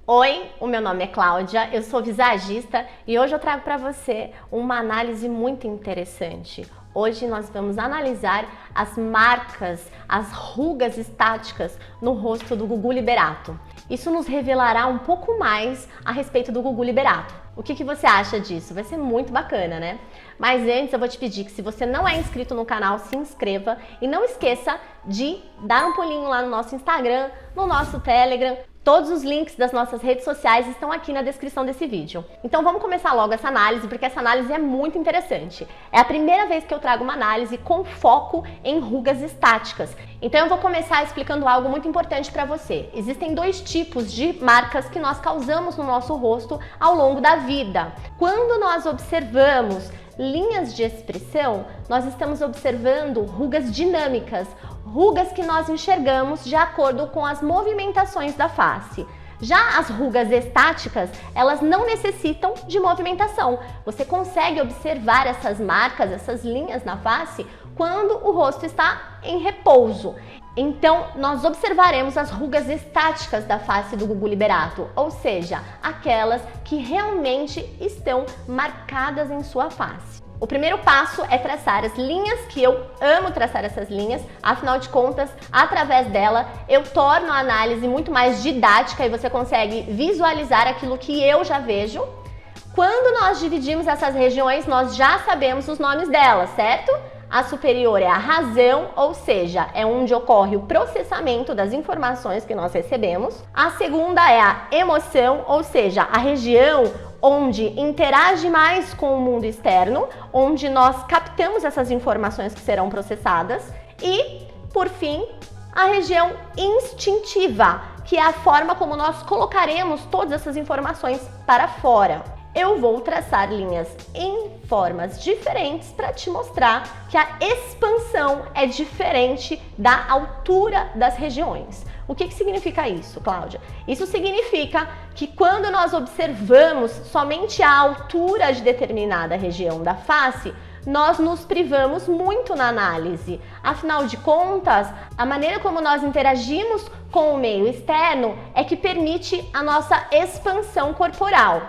Oi, o meu nome é Cláudia, eu sou visagista e hoje eu trago para você uma análise muito interessante. Hoje nós vamos analisar as marcas, as rugas estáticas no rosto do Gugu Liberato. Isso nos revelará um pouco mais a respeito do Gugu Liberato. O que você acha disso? Vai ser muito bacana, né? Mas antes eu vou te pedir que, se você não é inscrito no canal, se inscreva e não esqueça de dar um pulinho lá no nosso Instagram, no nosso Telegram. Todos os links das nossas redes sociais estão aqui na descrição desse vídeo. Então vamos começar logo essa análise, porque essa análise é muito interessante. É a primeira vez que eu trago uma análise com foco em rugas estáticas. Então eu vou começar explicando algo muito importante para você. Existem dois tipos de marcas que nós causamos no nosso rosto ao longo da vida. Quando nós observamos linhas de expressão, nós estamos observando rugas dinâmicas, rugas que nós enxergamos de acordo com as movimentações da face. Já as rugas estáticas, elas não necessitam de movimentação. Você consegue observar essas marcas, essas linhas na face, quando o rosto está em repouso. Então, nós observaremos as rugas estáticas da face do Gugu Liberato, ou seja, aquelas que realmente estão marcadas em sua face. O primeiro passo é traçar as linhas, que eu amo traçar essas linhas, afinal de contas, através dela eu torno a análise muito mais didática e você consegue visualizar aquilo que eu já vejo. Quando nós dividimos essas regiões, nós já sabemos os nomes delas, certo? A superior é a razão, ou seja, é onde ocorre o processamento das informações que nós recebemos. A segunda é a emoção, ou seja, a região onde interage mais com o mundo externo, onde nós captamos essas informações que serão processadas. E, por fim, a região instintiva, que é a forma como nós colocaremos todas essas informações para fora. Eu vou traçar linhas em formas diferentes para te mostrar que a expansão é diferente da altura das regiões. O que significa isso, Cláudia? Isso significa que quando nós observamos somente a altura de determinada região da face, nós nos privamos muito na análise. Afinal de contas, a maneira como nós interagimos com o meio externo é que permite a nossa expansão corporal.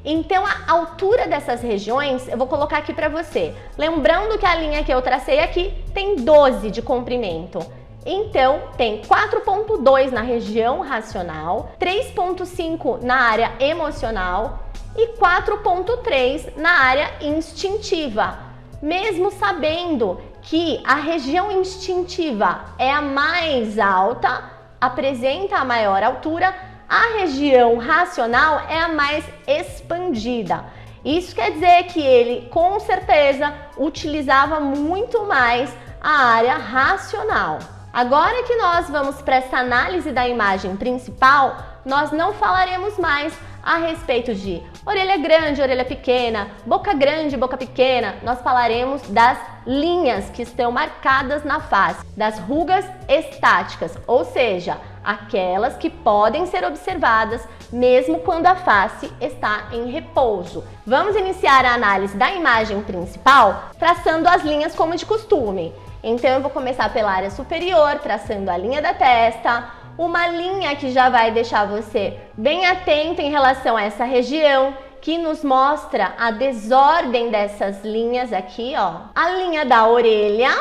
Então, a altura dessas regiões, eu vou colocar aqui para você. Lembrando que a linha que eu tracei aqui tem 12 de comprimento. Então, tem 4,2 na região racional, 3,5 na área emocional e 4,3 na área instintiva. Mesmo sabendo que a região instintiva é a mais alta, apresenta a maior altura, a região racional é a mais expandida. Isso quer dizer que ele, com certeza, utilizava muito mais a área racional. Agora que nós vamos para essa análise da imagem principal, nós não falaremos mais a respeito de orelha grande, orelha pequena, boca grande, boca pequena. Nós falaremos das linhas que estão marcadas na face, das rugas estáticas, ou seja, aquelas que podem ser observadas mesmo quando a face está em repouso. Vamos iniciar a análise da imagem principal traçando as linhas como de costume. Então eu vou começar pela área superior, traçando a linha da testa, uma linha que já vai deixar você bem atento em relação a essa região, que nos mostra a desordem dessas linhas aqui, ó. A linha da orelha,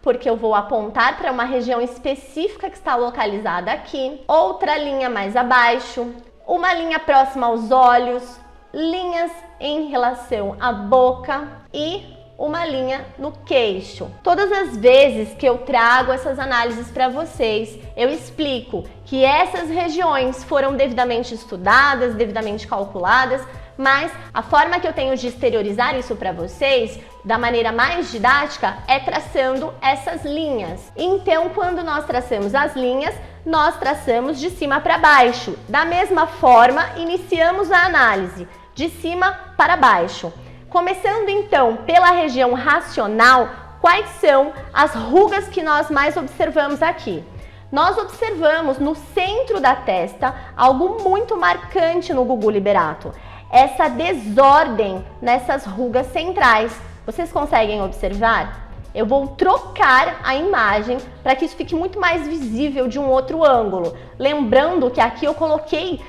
porque eu vou apontar para uma região específica que está localizada aqui. Outra linha mais abaixo, uma linha próxima aos olhos, linhas em relação à boca e uma linha no queixo. Todas as vezes que eu trago essas análises para vocês, eu explico que essas regiões foram devidamente estudadas, devidamente calculadas, mas a forma que eu tenho de exteriorizar isso para vocês, da maneira mais didática, é traçando essas linhas. Então, quando nós traçamos as linhas, nós traçamos de cima para baixo. Da mesma forma, iniciamos a análise de cima para baixo. Começando então pela região racional, quais são as rugas que nós mais observamos aqui? Nós observamos no centro da testa algo muito marcante no Gugu Liberato. Essa desordem nessas rugas centrais. Vocês conseguem observar? Eu vou trocar a imagem para que isso fique muito mais visível de um outro ângulo. Lembrando que aqui eu coloquei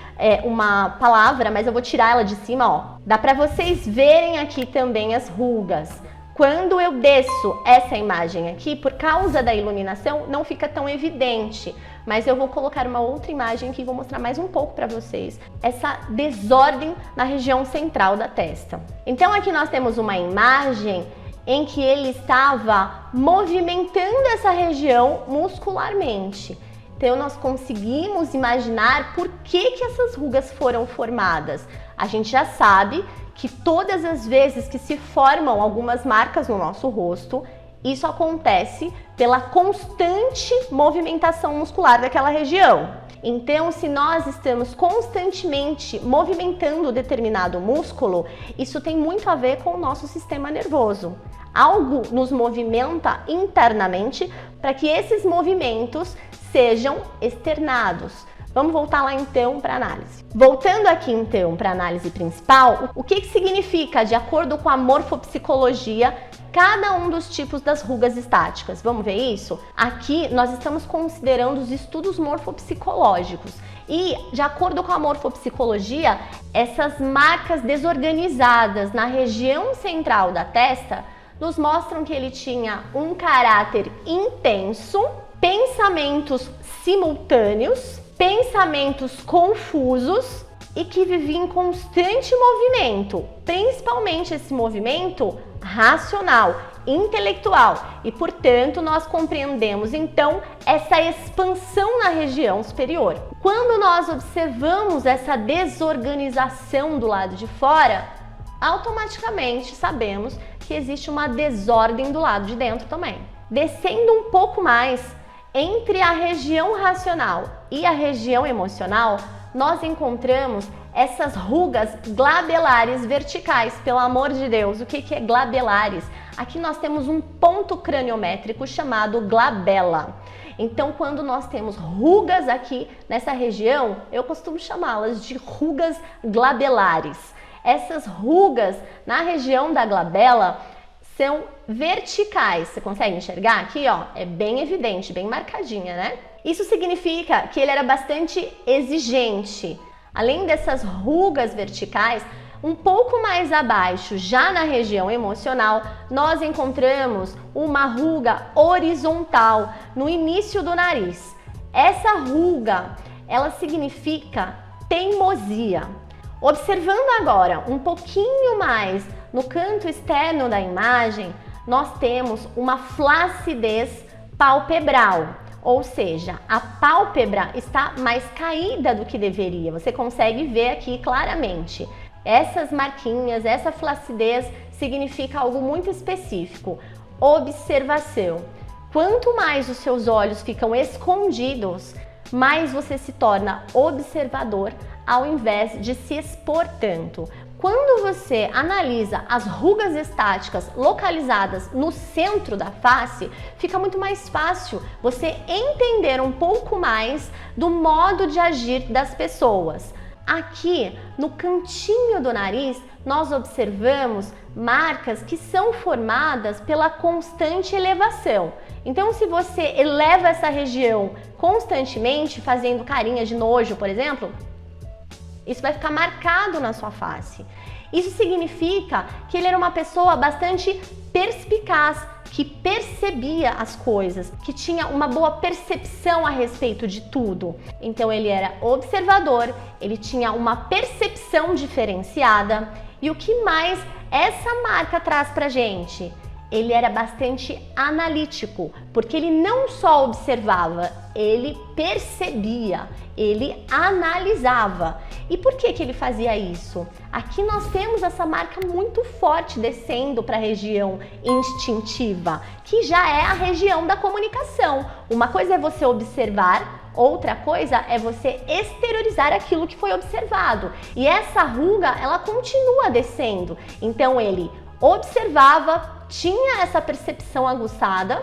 uma palavra, mas eu vou tirar ela de cima, ó. Dá para vocês verem aqui também as rugas. Quando eu desço essa imagem aqui, por causa da iluminação, não fica tão evidente. Mas eu vou colocar uma outra imagem aqui e vou mostrar mais um pouco para vocês essa desordem na região central da testa. Então aqui nós temos uma imagem em que ele estava movimentando essa região muscularmente. Então nós conseguimos imaginar por que essas rugas foram formadas. A gente já sabe que todas as vezes que se formam algumas marcas no nosso rosto, isso acontece pela constante movimentação muscular daquela região. Então, se nós estamos constantemente movimentando determinado músculo, isso tem muito a ver com o nosso sistema nervoso. Algo nos movimenta internamente para que esses movimentos sejam externados. Vamos voltar lá então para a análise. Voltando aqui então para a análise principal, o que significa, de acordo com a morfopsicologia, cada um dos tipos das rugas estáticas? Vamos ver isso? Aqui nós estamos considerando os estudos morfopsicológicos e, de acordo com a morfopsicologia, essas marcas desorganizadas na região central da testa nos mostram que ele tinha um caráter intenso, pensamentos simultâneos, pensamentos confusos e que vivia em constante movimento, principalmente esse movimento racional, intelectual, e portanto nós compreendemos então essa expansão na região superior. Quando nós observamos essa desorganização do lado de fora, automaticamente sabemos que existe uma desordem do lado de dentro também. Descendo um pouco mais, entre a região racional e a região emocional, nós encontramos essas rugas glabelares verticais. Pelo amor de Deus, o que é glabelares? Aqui nós temos um ponto craniométrico chamado glabela. Então, quando nós temos rugas aqui nessa região, eu costumo chamá-las de rugas glabelares. Essas rugas na região da glabela são verticais. Você consegue enxergar aqui, ó? É bem evidente, bem marcadinha, né? Isso significa que ele era bastante exigente. Além dessas rugas verticais, um pouco mais abaixo, já na região emocional, nós encontramos uma ruga horizontal no início do nariz. Essa ruga, ela significa teimosia. Observando agora um pouquinho mais no canto externo da imagem, nós temos uma flacidez palpebral, ou seja, a pálpebra está mais caída do que deveria. Você consegue ver aqui claramente. Essas marquinhas, essa flacidez significa algo muito específico: observação. Quanto mais os seus olhos ficam escondidos, mais você se torna observador ao invés de se expor tanto. Quando você analisa as rugas estáticas localizadas no centro da face, fica muito mais fácil você entender um pouco mais do modo de agir das pessoas. Aqui no cantinho do nariz, nós observamos marcas que são formadas pela constante elevação. Então, se você eleva essa região constantemente, fazendo carinha de nojo, por exemplo, isso vai ficar marcado na sua face. Isso significa que ele era uma pessoa bastante perspicaz, que percebia as coisas, que tinha uma boa percepção a respeito de tudo. Então ele era observador, ele tinha uma percepção diferenciada. E o que mais essa marca traz pra gente? Ele era bastante analítico, porque ele não só observava, ele percebia, ele analisava. E por que ele fazia isso? Aqui nós temos essa marca muito forte descendo para a região instintiva, que já é a região da comunicação. Uma coisa é você observar, outra coisa é você exteriorizar aquilo que foi observado. E essa ruga, ela continua descendo. Então ele observava, tinha essa percepção aguçada,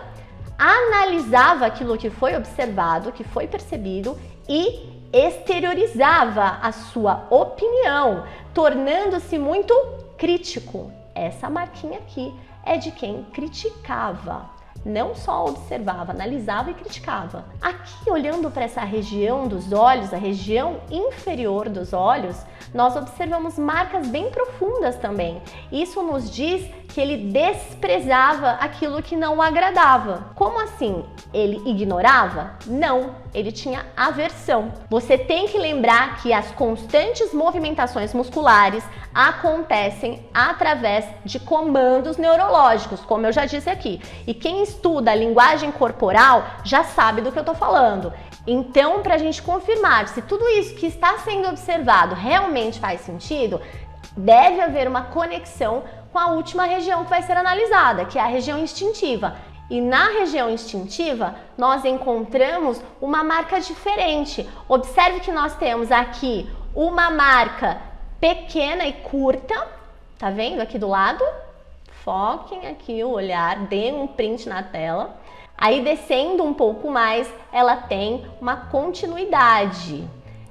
analisava aquilo que foi observado, que foi percebido e exteriorizava a sua opinião, tornando-se muito crítico. Essa marquinha aqui é de quem criticava. Não só observava, analisava e criticava. Aqui, olhando para essa região dos olhos, a região inferior dos olhos, nós observamos marcas bem profundas também. Isso nos diz que ele desprezava aquilo que não o agradava. Como assim? Ele ignorava? Não, ele tinha aversão. Você tem que lembrar que as constantes movimentações musculares acontecem através de comandos neurológicos, como eu já disse aqui. E quem estuda a linguagem corporal já sabe do que eu tô falando. Então, para a gente confirmar se tudo isso que está sendo observado realmente faz sentido, deve haver uma conexão com a última região que vai ser analisada, que é a região instintiva. E na região instintiva, nós encontramos uma marca diferente. Observe que nós temos aqui uma marca pequena e curta, tá vendo aqui do lado? Foquem aqui o olhar, deem um print na tela. Aí descendo um pouco mais, ela tem uma continuidade.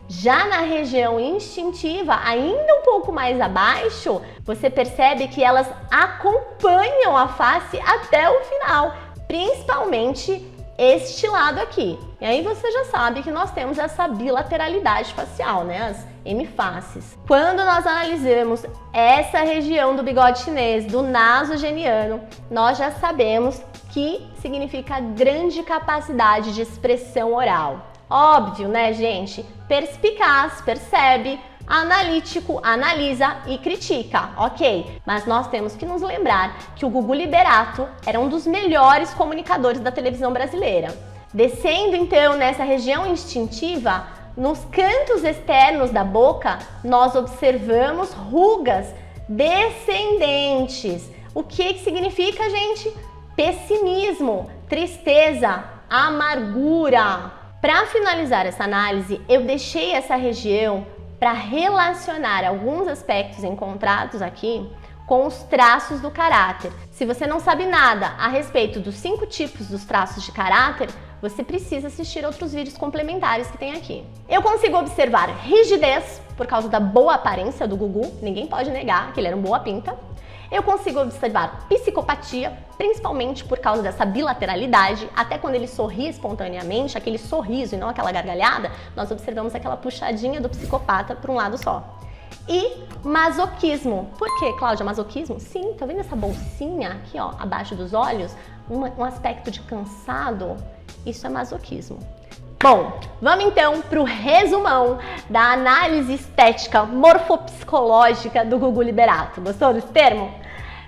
Já na região instintiva, ainda um pouco mais abaixo, você percebe que elas acompanham a face até o final, principalmente este lado aqui. E aí você já sabe que nós temos essa bilateralidade facial, né? As hemifaces. Quando nós analisamos essa região do bigode chinês, do nasogeniano, nós já sabemos que significa grande capacidade de expressão oral. Óbvio, né, gente? Perspicaz, percebe, analítico, analisa e critica, ok? Mas nós temos que nos lembrar que o Gugu Liberato era um dos melhores comunicadores da televisão brasileira. Descendo então nessa região instintiva, nos cantos externos da boca, nós observamos rugas descendentes. O que significa, gente? Pessimismo, tristeza, amargura. Para finalizar essa análise, eu deixei essa região para relacionar alguns aspectos encontrados aqui com os traços do caráter. Se você não sabe nada a respeito dos 5 tipos dos traços de caráter, você precisa assistir outros vídeos complementares que tem aqui. Eu consigo observar rigidez por causa da boa aparência do Gugu, ninguém pode negar que ele era um boa pinta. Eu consigo observar psicopatia, principalmente por causa dessa bilateralidade. Até quando ele sorri espontaneamente, aquele sorriso e não aquela gargalhada, nós observamos aquela puxadinha do psicopata para um lado só. E masoquismo. Por que, Cláudia, masoquismo? Sim, tá vendo essa bolsinha aqui, ó, abaixo dos olhos? Um aspecto de cansado? Isso é masoquismo. Bom, vamos então para o resumão da análise estética morfopsicológica do Gugu Liberato. Gostou desse termo?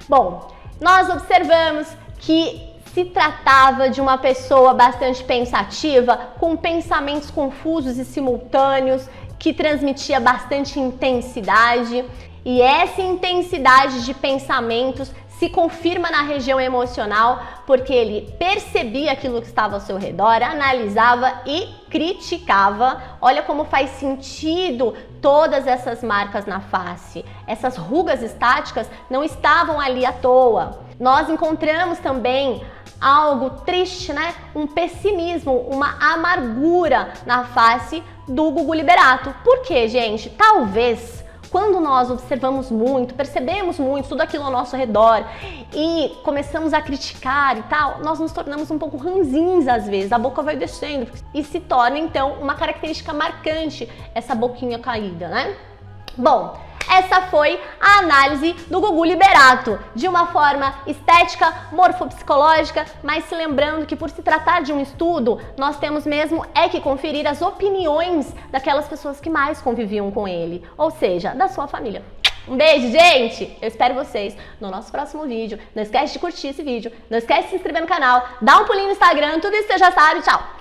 Bom, nós observamos que se tratava de uma pessoa bastante pensativa, com pensamentos confusos e simultâneos, que transmitia bastante intensidade, e essa intensidade de pensamentos se confirma na região emocional, porque ele percebia aquilo que estava ao seu redor, analisava e criticava. Olha como faz sentido todas essas marcas na face. Essas rugas estáticas não estavam ali à toa. Nós encontramos também algo triste, né? Um pessimismo, uma amargura na face do Gugu Liberato. Por quê, gente? Talvez quando nós observamos muito, percebemos muito tudo aquilo ao nosso redor e começamos a criticar e tal, nós nos tornamos um pouco ranzinhos às vezes, a boca vai descendo e se torna então uma característica marcante essa boquinha caída, né? Bom, essa foi a análise do Gugu Liberato, de uma forma estética, morfopsicológica, mas se lembrando que por se tratar de um estudo, nós temos mesmo que conferir as opiniões daquelas pessoas que mais conviviam com ele, ou seja, da sua família. Um beijo, gente! Eu espero vocês no nosso próximo vídeo. Não esquece de curtir esse vídeo, não esquece de se inscrever no canal, dá um pulinho no Instagram, tudo isso você já sabe. Tchau!